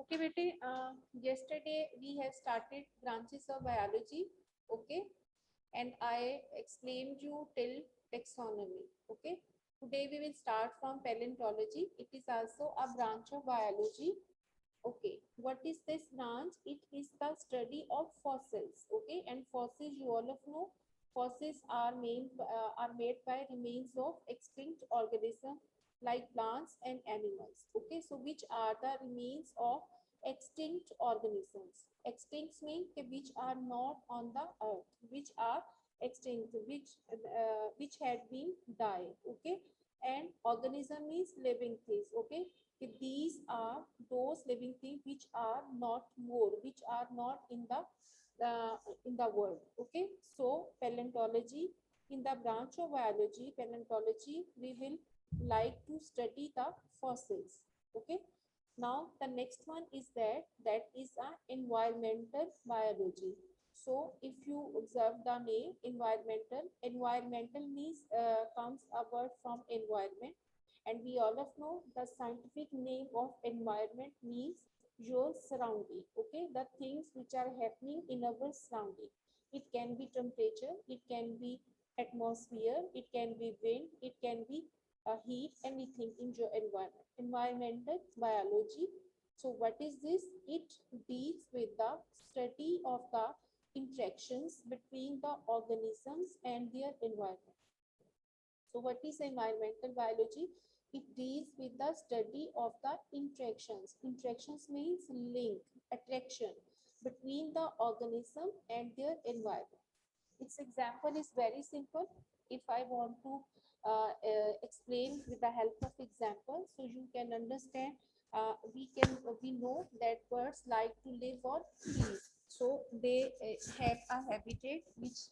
Okay, bete, yesterday we have started branches of biology. Okay, and I explained you till taxonomy. Okay, today we will start from paleontology. It is also a branch of biology. Okay, what is this branch? It is the study of fossils. Okay, and fossils you all of know. Fossils are made by remains of extinct organisms like plants and animals. Okay, so which are the remains of extinct organisms? Extinct means which are not on the earth, which are extinct, which had been died. Okay, and organism means living things. Okay, these are those living things which are not more, which are not in the world. Okay, so paleontology, in the branch of biology, paleontology, we will like to study the fossils. Okay, now the next one is that is a environmental biology. So if you observe the name environmental means comes a word from environment, and we all of know the scientific name of environment means your surrounding. Okay, the things which are happening in our surrounding. It can be temperature, it can be atmosphere, it can be wind, it can be heat, anything in your environment. Environmental biology. So what is this? It deals with the study of the interactions between the organisms and their environment. So what is environmental biology? It deals with the study of the interactions. Interactions means link, attraction between the organism and their environment. Its example is very simple. If I want to explain with the help of example, so you can understand. We know that birds like to live on trees, so they have a habitat which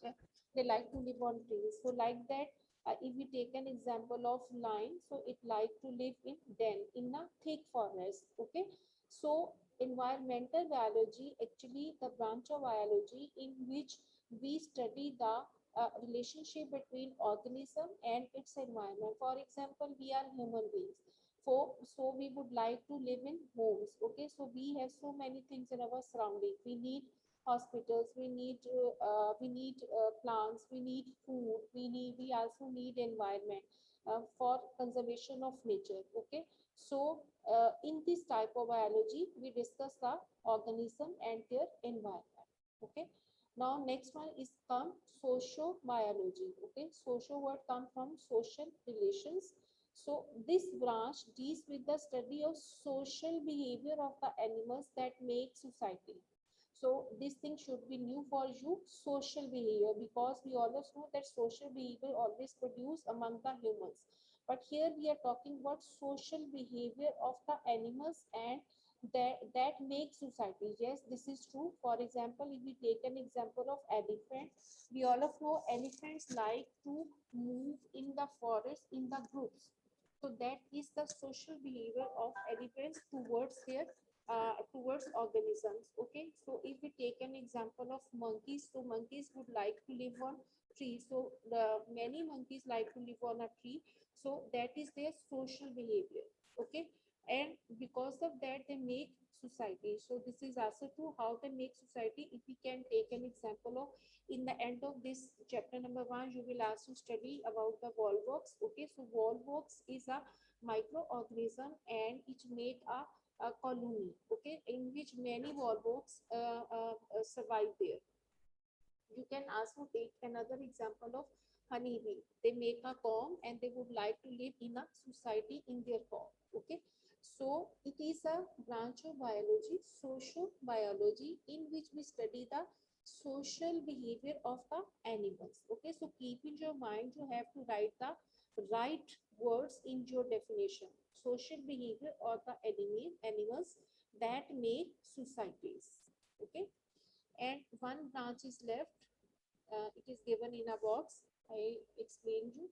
they like to live on trees. So like that, if we take an example of lion, so it like to live in den in a thick forest. Okay, so environmental biology actually the branch of biology in which we study the relationship between organism and its environment. For example, we are human beings. So we would like to live in homes. Okay, so we have so many things in our surrounding. We need hospitals. We need plants. We need food. We also need environment for conservation of nature. Okay, so in this type of biology, we discuss the organism and their environment. Okay. Now next one is come social biology. Okay, social word come from social relations. So this branch deals with the study of social behavior of the animals that make society. So this thing should be new for you, social behavior, because we always know that social behavior always produce among the humans. But here we are talking about social behavior of the animals and that makes society. Yes, this is true. For example, if we take an example of elephant, we all of know elephants like to move in the forest in the groups. So that is the social behavior of elephants towards their towards organisms. Okay, so if we take an example of monkeys, so monkeys would like to live on trees. So the many monkeys like to live on a tree. So that is their social behavior. Okay, and because of that they make society. So this is also true how they make society. If we can take an example of in the end of this chapter number 1, you will also study about the volvox. Okay, so volvox is a microorganism and it make a colony. Okay, in which many volvox survive there. You can also take another example of honeybee. They make a comb and they would like to live in a society in their comb. Okay, so it is a branch of biology, social biology, in which we study the social behavior of the animals. Okay, so keep in your mind, you have to write the right words in your definition. Social behavior of the animals that make societies. Okay, and one branch is left. It is given in a box. I explained you.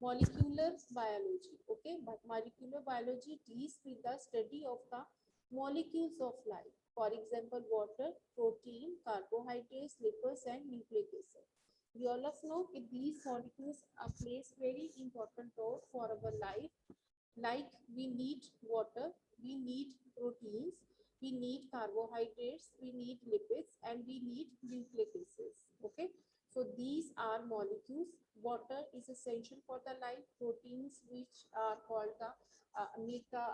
Molecular biology. Okay, but molecular biology deals with the study of the molecules of life. For example, water, protein, carbohydrates, lipids, and nucleic acid. We all of know that these molecules plays very important role for our life. Like we need water, we need proteins, we need carbohydrates, we need lipids, and we need nucleic acids. Okay, so these are molecules. Water is essential for the life. Proteins, which are called the make the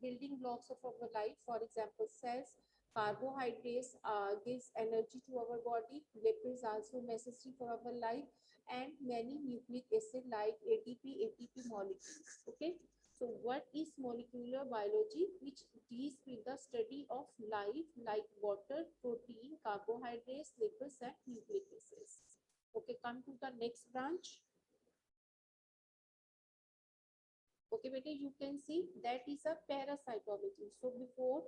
building blocks of our life. For example, cells. Carbohydrates gives energy to our body. Lipids also necessary for our life, and many nucleic acid like ADP, ATP molecules. Okay. So what is molecular biology? Which deals with the study of life like water, protein, carbohydrates, lipids, and nucleic acids. Okay, come to the next branch. Okay, beta, you can see that is a parasitology. So before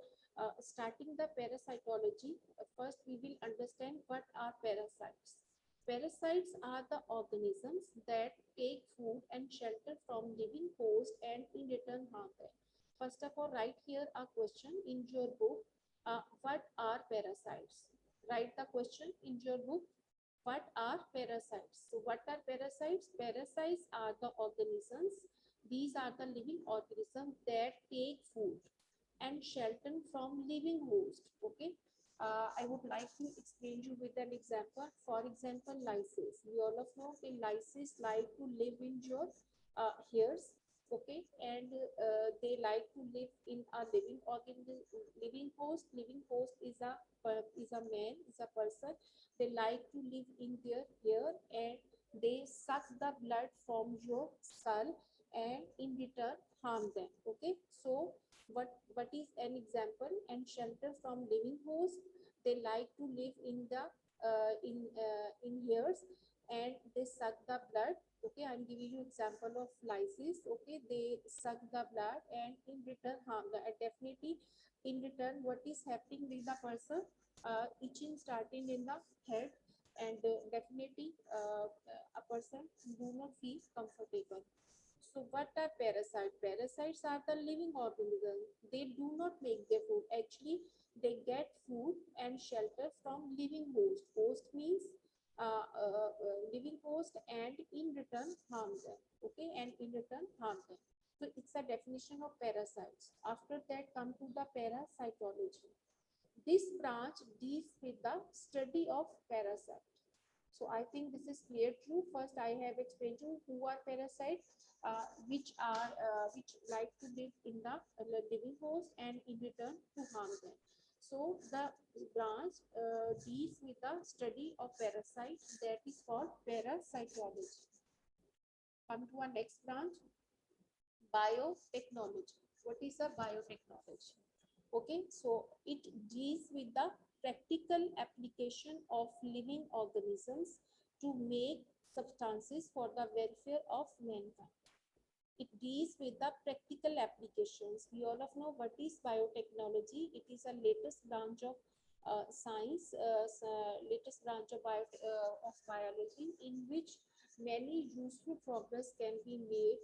starting the parasitology, first we will understand what are parasites. Parasites are the organisms that take food and shelter from living hosts and in return harm them. First of all, write here a question in your book. What are parasites? Write the question in your book. What are parasites? So what are parasites? Parasites are the organisms. These are the living organisms that take food and shelter from living host. Okay. I would like to explain you with an example. For example, lices. We all of know the lices like to live in your hairs. Okay, and they like to live in a living organism, living host. Living host is a man, is a person. They like to live in their hair, and they suck the blood from your skull and in return harm them. Okay, so what is an example? And shelter from living host. They like to live in the in hairs, and they suck the blood. Okay, I'm giving you example of lices. Okay, they suck the blood and in return harm the, and definitely in return what is happening with the person? Itching starting in the head, and definitely a person do not feel comfortable. So what are parasites? Parasites are the living organisms. They do not make their food. Actually, they get food and shelter from living host. Host means living host, and in return harm them. Okay, and in return harm them. So it's a definition of parasites. After that, come to the parasitology. This branch deals with the study of parasite. So I think this is clear true. First, I have explained to you who are parasites, which like to live in the living host and in return to harm them. So the branch deals with the study of parasites, that is called parasitology. Come to our next branch, biotechnology. What is a biotechnology? Okay, so it deals with the practical application of living organisms to make substances for the welfare of mankind. It deals with the practical applications. We all of know what is biotechnology. It is a latest branch of science, latest branch of biology, in which many useful progress can be made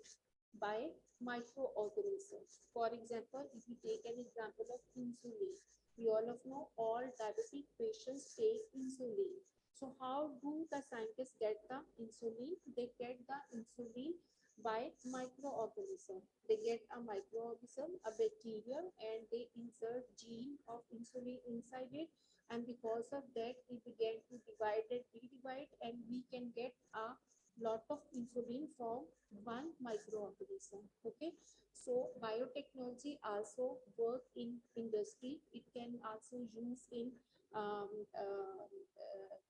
by microorganisms. For example, if we take an example of insulin, we all of know all diabetic patients take insulin. So how do the scientists get the insulin? They get the insulin by microorganism. They get a microorganism, a bacteria, and they insert gene of insulin inside it. And because of that, it began to divide and redivide, and we can get a lot of insulin from one microorganism. Okay, so biotechnology also work in industry. It can also use in um,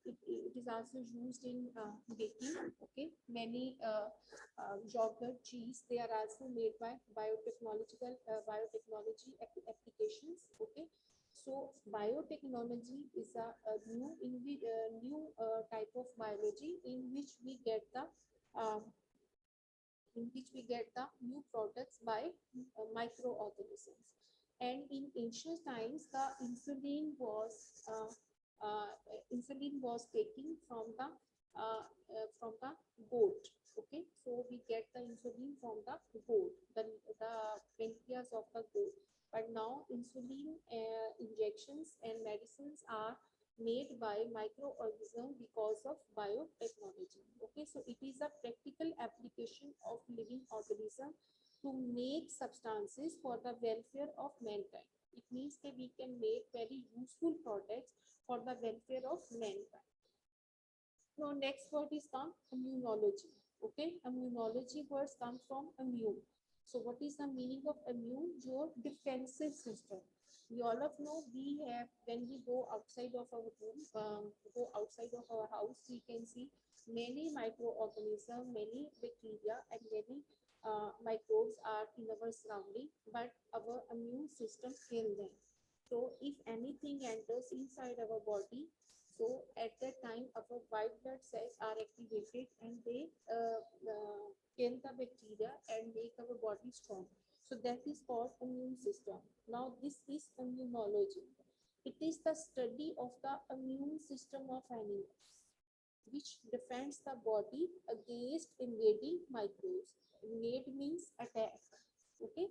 it is also used in baking. Okay, many yogurt, cheese, they are also made by biotechnology applications. Okay, so biotechnology is a new type of biology um, in which we get the new products by microorganisms. And in ancient times, the uh, uh, insulin was taken from the goat. Okay, so we get the insulin from the goat, the pancreas of the goat. But now insulin injections and medicines are made by microorganism because of biotechnology. Okay, so it is a practical application of living organism to make substances for the welfare of mankind. It means that we can make very useful products for the welfare of mankind. Now next word is come immunology. Okay, immunology words come from immune. So what is the meaning of immune? Your defensive system. We all of know we have, when we go outside of our home, go outside of our house, we can see many microorganisms, many bacteria, and many microbes are in our surrounding, but our immune system kill them. So if anything enters inside our body, so at that time, our white blood cells are activated and they kill the bacteria and make our body strong. So that is called immune system. Now this is immunology. It is the study of the immune system of animals, which defends the body against invading microbes. Invade means attack. Okay.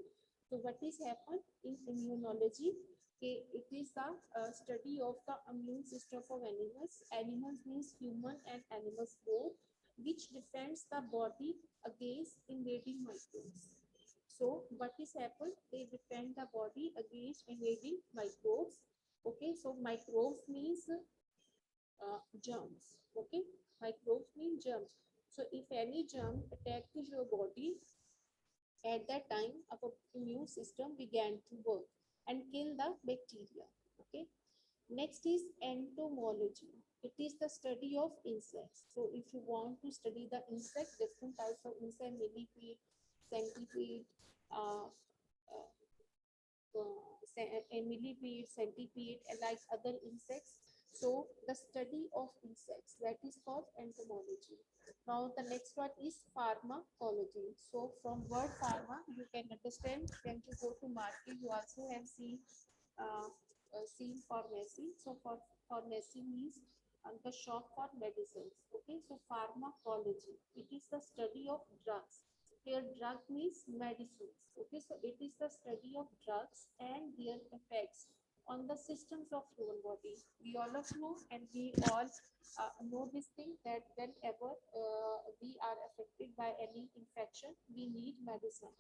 So what is happened in immunology? Okay, it is the study of the immune system of animals. Animals means human and animals both, which defends the body against invading microbes. So what is happened? They defend the body against invading microbes. Okay, so microbes means germs. Okay, microbes mean germs. So if any germ attacks your body, at that time our immune system began to work and kill the bacteria. Okay, next is entomology. It is the study of insects. So if you want to study the insects, different types of insect, millipede, centipede, uh, uh, millipede, centipede, and like other insects. So the study of insects, that is called entomology. Now the next one is pharmacology. So from word pharma, you can understand when you go to market, you also have seen pharmacy. So for pharmacy means the shop for medicines. Okay, so pharmacology, it is the study of drugs. Here drug means medicines. Okay, so it is the study of drugs and their effects on the systems of human body. We all of know and we all know this thing that whenever we are affected by any infection, we need medicine.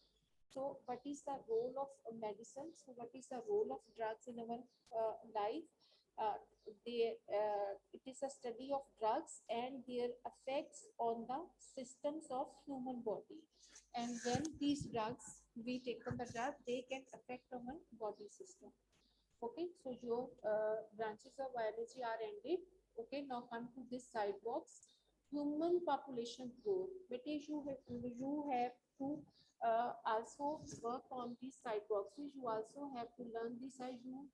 So what is the role of medicine? So what is the role of drugs in our life? Uh, it is a study of drugs and their effects on the systems of human body. And when these drugs, we take on the drug, they can affect our body system. Okay, so your branches of biology are ended. Okay, now come to this side box. Human population growth. But you have to also work on these side boxes. You also have to learn this side. You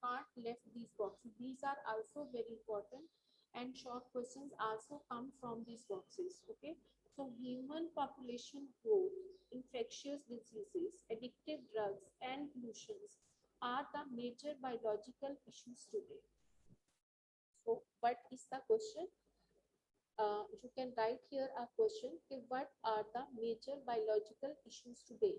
can't left these boxes. These are also very important, and short questions also come from these boxes. Okay, so human population growth, infectious diseases, addictive drugs, and pollutions are the major biological issues today. So, what is the question? You can write here a question. Okay, what are the major biological issues today?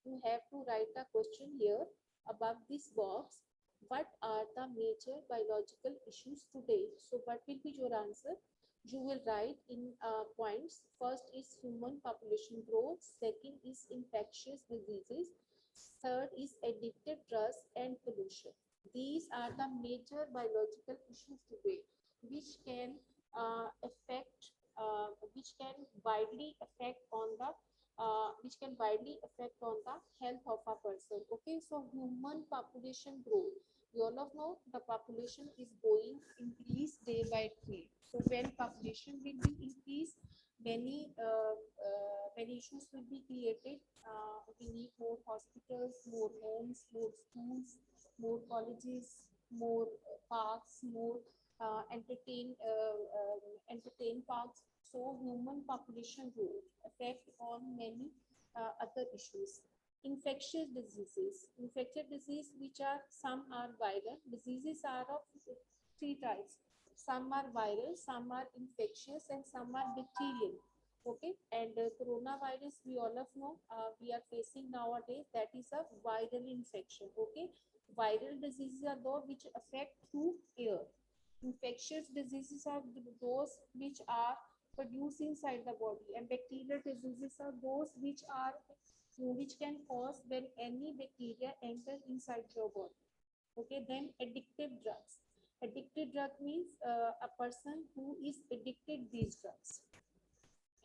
You have to write the question here above this box. What are the major biological issues today? So, what will be your answer? You will write in points. First is human population growth. Second is infectious diseases. Third is addictive drugs and pollution. These are the major biological issues today, which can affect, which can widely affect on the health of a person. Okay, so human population growth. You all of know the population is going increase day by day. So when population will be increased, many issues will be created. We need more hospitals, more homes, more schools, more colleges, more parks, more entertain parks. So human population growth affect on many other issues. Infectious diseases. Infectious disease, which are some are viral. Diseases are of three types. Some are viral, some are infectious, and some are bacterial. Okay, and coronavirus, we all of know, we are facing nowadays, that is a viral infection. Okay, viral diseases are those which affect through air. Infectious diseases are those which are produced inside the body, and bacterial diseases are those which are which can cause when any bacteria enter inside your body. Okay, then addictive drugs. Addictive drug means a person who is addicted these drugs.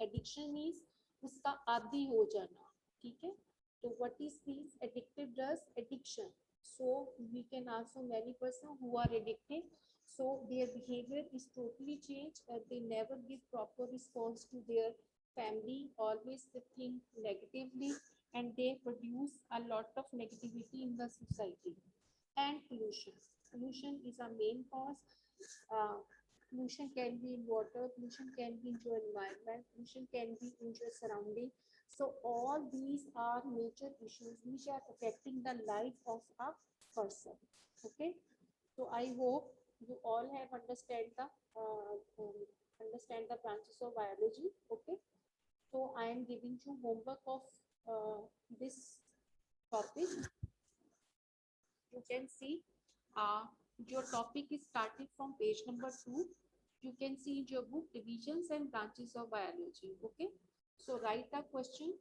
Addiction means उसका आदी हो जाना. ठीक है, तो what is these addictive drugs? Addiction. So we can also many person who are addicted, so their behavior is totally changed. They never give proper response to their family, always they think negatively, and they produce a lot of negativity in the society. And pollution. Pollution is a main cause. uh, Pollution can be in water, pollution can be in your environment, pollution can be in your surrounding. So all these are major issues which are affecting the life of a person. Okay, so I hope you all have understand the branches of biology. Okay, so I am giving you homework of this topic. You can see your topic is started from page number 2. You can see in your book divisions and branches of biology. Okay, so write a question.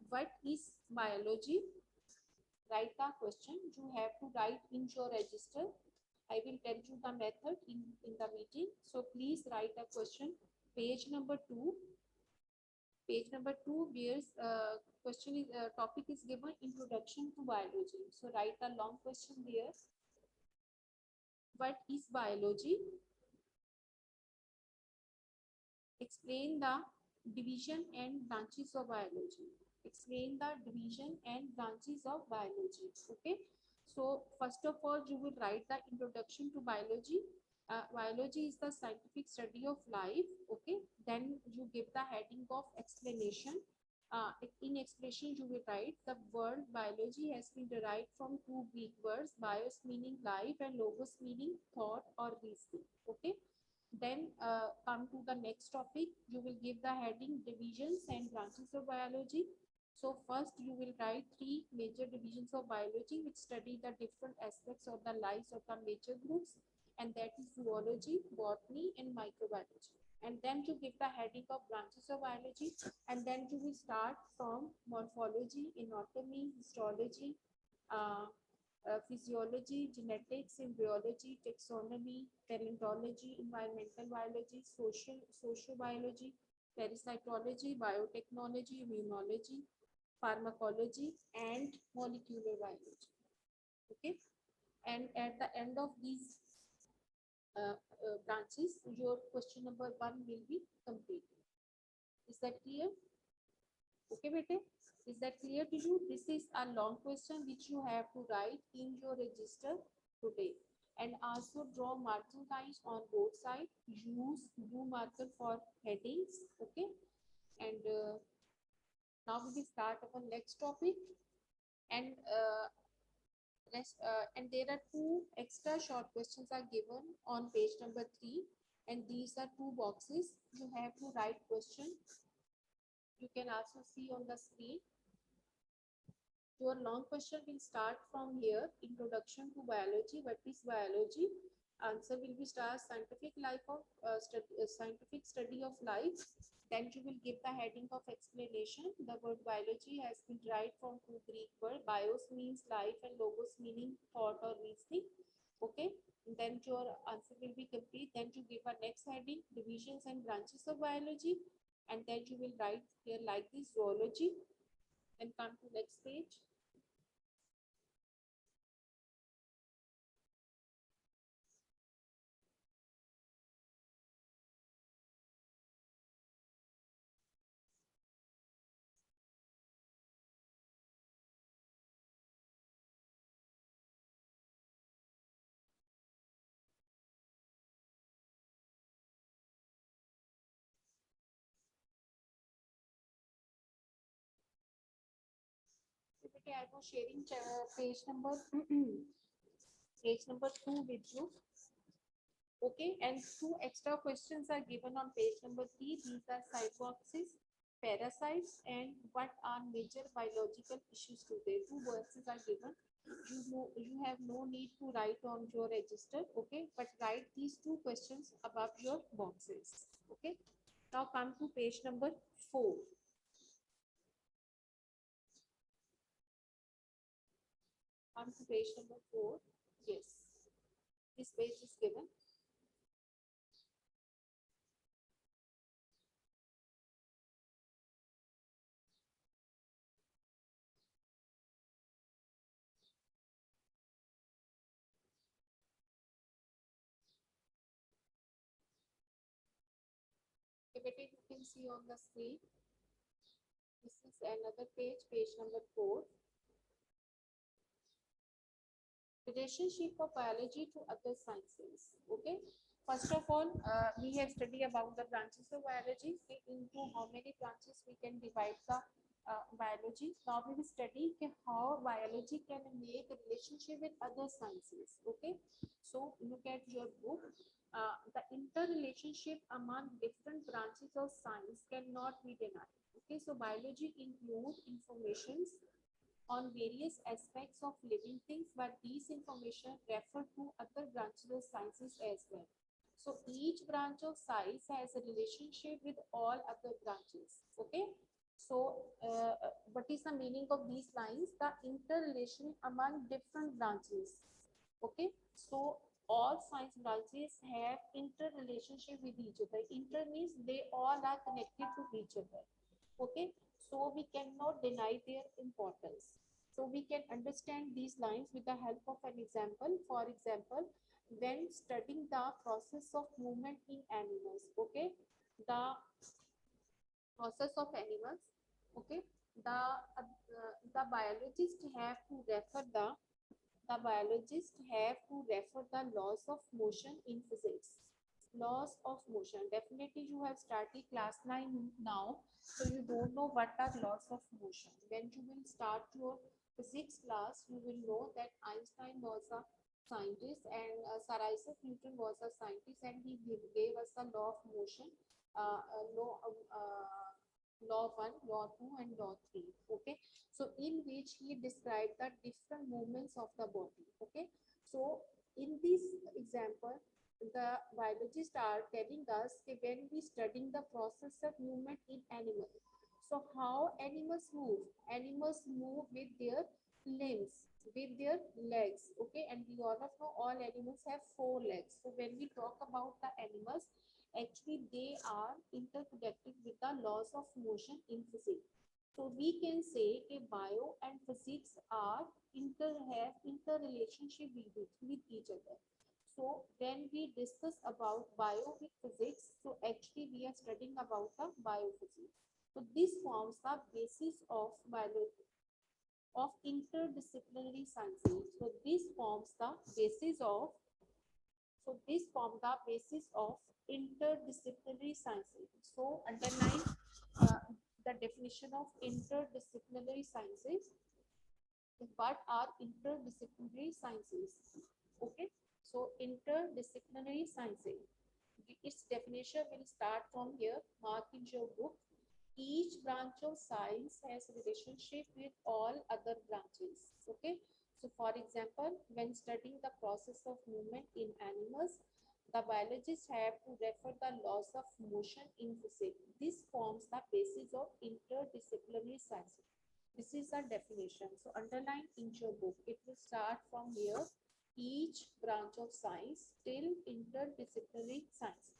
What is biology? Write a question. You have to write in your register. I will tell you the method in the meeting. So please write a question. Page number 2. Page number 2, where question is topic is given introduction to biology. So write a long question there. What is biology? Explain the division and branches of biology. Explain the division and branches of biology. Okay, so first of all you will write the introduction to biology. Biology is the scientific study of life. Okay, then you give the heading of explanation. In explanation you will write the word biology has been derived from two Greek words, bios meaning life and logos meaning thought or reasoning. Okay, then come to the next topic. You will give the heading divisions and branches of biology. So first you will write three major divisions of biology which study the different aspects of the lives of the major groups, and that is zoology, botany and microbiology. And then you give the heading of branches of biology, and then you will start from morphology, anatomy, histology, uh, physiology, genetics, embryology, taxonomy, paleontology, environmental biology, sociobiology, parasitology, biotechnology, immunology, pharmacology, and molecular biology. Okay, and at the end of these branches, your question number 1 will be completed. Is that clear? Okay, bete? Is that clear to you? This is a long question which you have to write in your register today. And also draw margin lines on both sides. Use blue marker for headings. Okay. And now we will start our next topic. And there are two extra short questions are given on page number 3. And these are two boxes. You have to write question. You can also see on the screen. Your long question will start from here. Introduction to biology. What is biology? Answer will be scientific life of scientific study of life. Then you will give the heading of explanation. The word biology has been derived from two Greek words. Bios means life and logos meaning thought or reasoning. Okay. And then your answer will be complete. Then you give a next heading, divisions and branches of biology. And then you will write here like this, zoology. And come to next page. I was sharing page number page number 2 with you. Okay, and two extra questions are given on page number 3. These are side boxes, parasites, and what are major biological issues today. Two boxes are given. You have no need to write on your register. Okay, but write these two questions above your boxes. Okay, now come to page number 4. Come to page number 4. Yes, this page is given. Okay, you can see on the screen. This is another page, page number 4. Relationship of biology to other sciences. Okay, first of all, we have studied about the branches of biology. Into how many branches we can divide the biology. Now we will study how biology can make a relationship with other sciences. Okay, so look at your book. The interrelationship among different branches of science cannot be denied. Okay, so biology includes informations on various aspects of living things, but these information refer to other branches of sciences as well. So each branch of science has a relationship with all other branches. Okay. So what is the meaning of these lines? The interrelation among different branches. Okay. So all science branches have interrelationship with each other. Inter means they all are connected to each other. Okay, so we cannot deny their importance. So we can understand these lines with the help of an example. For example, when studying the process of movement in animals, okay, the process of animals, okay, the biologists have to refer the biologists have to refer the laws of motion in physics. Laws of motion. Definitely you have started class 9 now, so you don't know what are laws of motion. When you will start your physics class, you will know that Einstein was a scientist and Sir Isaac Newton was a scientist, and he gave us the law of motion, law 1, law 2 and law 3. Okay, so in which he described the different movements of the body. Okay, so in this example, the biologists are telling us that when we studying the process of movement in animals, so how animals move with their limbs, with their legs. Okay, and we all of know all animals have 4 legs. So when we talk about the animals, actually they are interconnected with the laws of motion in physics. So we can say a bio and physics are have interrelationship with each other. So when we discuss about bio with physics, so actually we are studying about the biophysics. So this forms the basis of biology of interdisciplinary sciences. So this forms the basis of interdisciplinary sciences. So underline the definition of interdisciplinary sciences. What are interdisciplinary sciences? Okay, so interdisciplinary sciences, its definition will start from here. Mark in your book. Each branch of science has a relationship with all other branches. Okay, so for example, when studying the process of movement in animals, the biologists have to refer the laws of motion in physics. This forms the basis of interdisciplinary sciences. This is a definition. So underline in your book. It will start from here. Each branch of science till interdisciplinary science.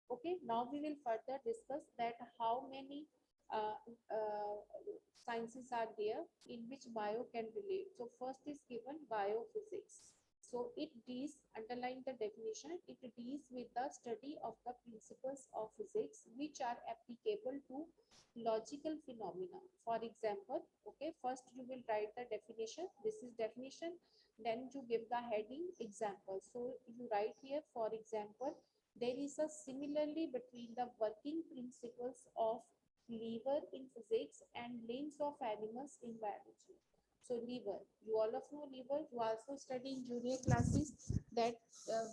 Okay, now we will further discuss that how many uh, uh, sciences are there in which bio can relate. So first is given biophysics. So it deals, underline the definition, it deals with the study of the principles of physics which are applicable to logical phenomena. For example, okay, first you will write the definition. This is definition. Then you give the heading example. So you write here, for example, there is a similarly between the working principles of lever in physics and limbs of animals in biology. So lever, you all of know lever, you also study in junior classes that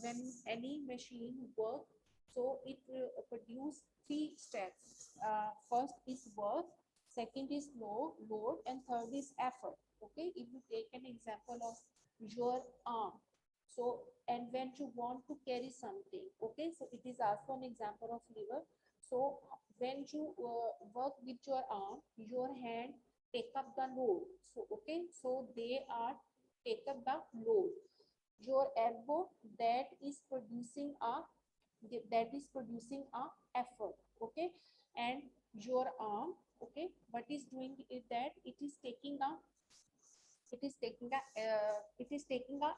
when any machine work, so it produce 3 steps. First is work, second is load, and third is effort. Okay, if you take an example of your arm, so and when you want to carry something, okay, so it is also an example of lever. So when you work with your arm, your hand take up the load. So okay, so they are take up the load. Your elbow that is producing a effort, okay, and your arm, okay, what is doing is that it is taking a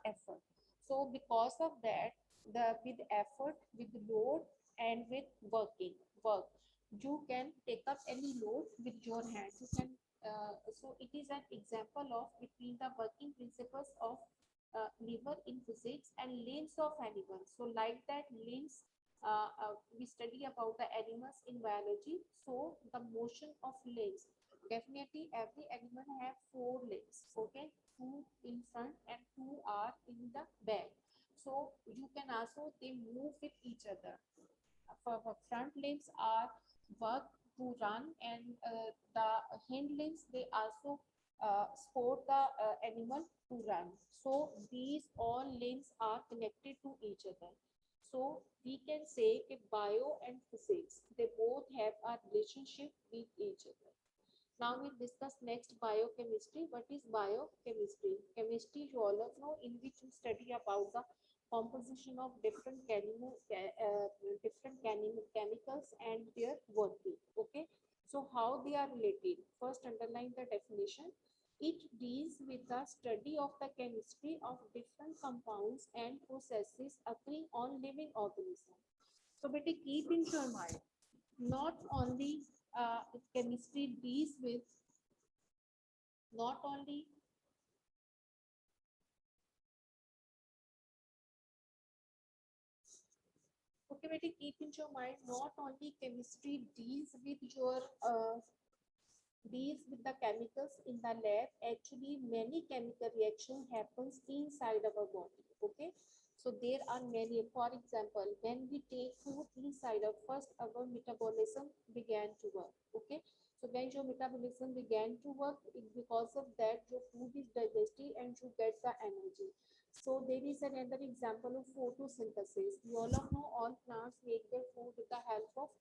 effort. So because of that, the with effort, with load, and with work, you can take up any load with your hands. You can so it is an example of between the working principles of liver in physics and limbs of animals. So like that limbs, we study about the animals in biology. So the motion of limbs, definitely every animal have four limbs, okay, two in front and two are in the back. So you can also they move with each other. For front limbs are work to run, and the hind limbs they also support the animal to run. So these all limbs are connected to each other. So we can say that bio and physics they both have a relationship with each other. Now we'll discuss next biochemistry. What is biochemistry? Chemistry, you all know, in which we study about the composition of different chemicals and their working. Okay, so how they are related? First, underline the definition. It deals with the study of the chemistry of different compounds and processes occurring on living organisms. So, but keep in your mind, not only chemistry deals with not only okay, but keep in your mind, not only chemistry deals with the chemicals in the lab. Actually many chemical reaction happens inside our body, okay. So there are many. For example, when we take food inside of first our metabolism began to work, okay. So when your metabolism began to work, because of that your food is digested and you get the energy. So there is another example of photosynthesis. We all know all plants make their food with the help of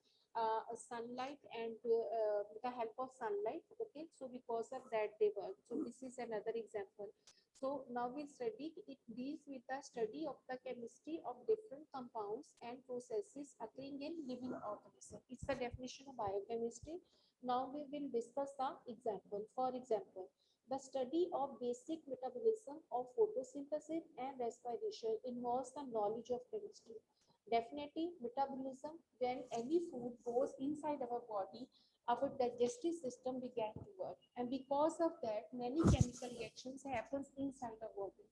sunlight and with the help of sunlight, okay. So because of that they work. So this is another example. So now we study it deals with the study of the chemistry of different compounds and processes occurring in living organisms. It's the definition of biochemistry. Now we will discuss the example. For example, the study of basic metabolism of photosynthesis and respiration involves the knowledge of chemistry. Definitely, metabolism, when any food goes inside our body, our digestive system began to work. And because of that, many chemical reactions happens inside the body.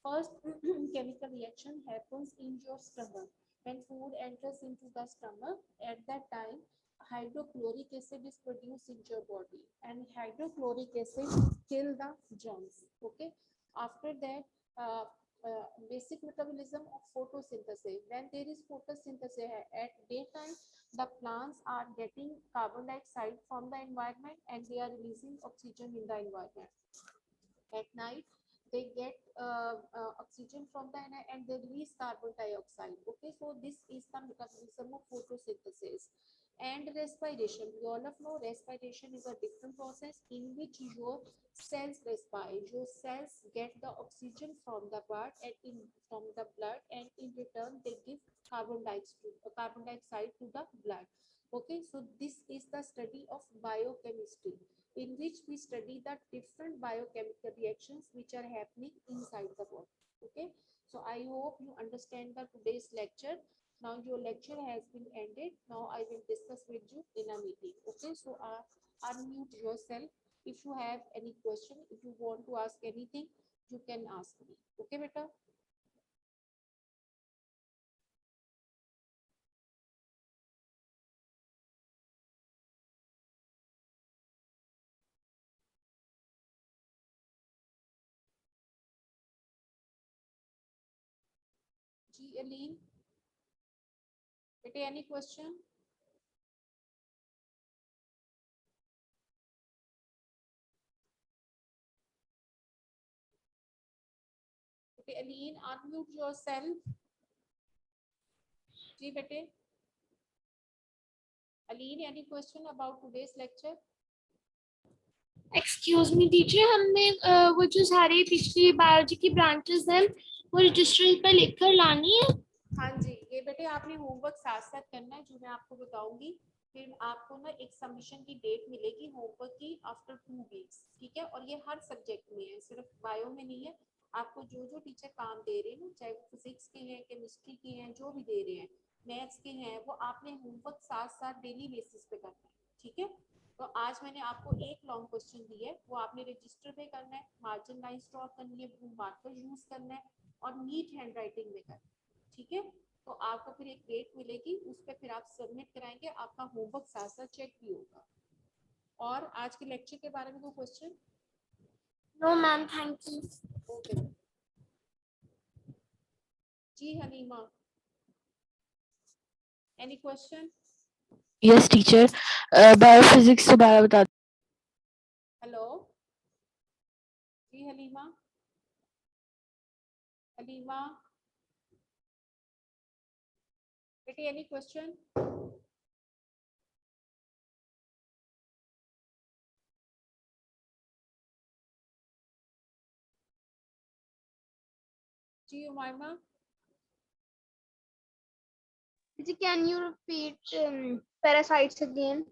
First chemical reaction happens in your stomach. When food enters into the stomach, at that time, hydrochloric acid is produced in your body. And hydrochloric acid kill the germs. Okay. After that, basic metabolism of photosynthesis. When there is photosynthesis at daytime, the plants are getting carbon dioxide from the environment and they are releasing oxygen in the environment. At night, they get oxygen from the air and they release carbon dioxide. Okay, so this is the metabolism of photosynthesis. And respiration, we all know respiration is a different process in which your cells respire. Your cells get the oxygen from the blood and from the blood, and in return they give carbon dioxide to the blood. Okay, so this is the study of biochemistry, in which we study the different biochemical reactions which are happening inside the body. Okay, so I hope you understand the today's lecture. Now your lecture has been ended. Now I will discuss with you in a meeting. Okay, so unmute yourself. If you have any question, if you want to ask anything, you can ask me. Okay, beta. G Aline, beta, any question? Okay, Aline, unmute yourself. Ji, beta. Aline, any question about today's lecture? Excuse me teacher, हमने वो जो सारी पिछली biology की branches हैं वो register पर लिखकर लानी है। हाँ जी, ये बेटे आपने होमवर्क साथ साथ करना है, जो मैं आपको बताऊंगी। फिर आपको ना एक सबमिशन की डेट मिलेगी होमवर्क की आफ्टर 2 वीक्स, ठीक है। और ये हर सब्जेक्ट में है, सिर्फ बायो में नहीं है। आपको जो जो टीचर काम दे रहे हैं ना, चाहे वो फिजिक्स के हैं, केमिस्ट्री के हैं, जो भी दे रहे हैं, मैथ्स के हैं, वो आपने होमवर्क साथ साथ डेली बेसिस पे करना है, ठीक है। तो आज मैंने आपको एक लॉन्ग क्वेश्चन दी है, वो आपने रजिस्टर पे करना है, मार्जिन लाइन ड्रॉ करनी है, ब्लू मार्कर यूज करना है, और नीट हैंड राइटिंग में करना है, ठीक है। तो आपको फिर एक डेट मिलेगी, उस पर फिर आप सबमिट कराएंगे, आपका होमवर्क साथ साथ चेक भी होगा। और आज के लेक्चर के बारे में कोई question? No ma'am, thank you. Okay जी Hanima, any question? Yes teacher, biophysics दोबारा बता। हेलो जी हलीमा, हलीमा बेटी, एनी क्वेश्चन? जी Umaima, Can you repeat parasites again?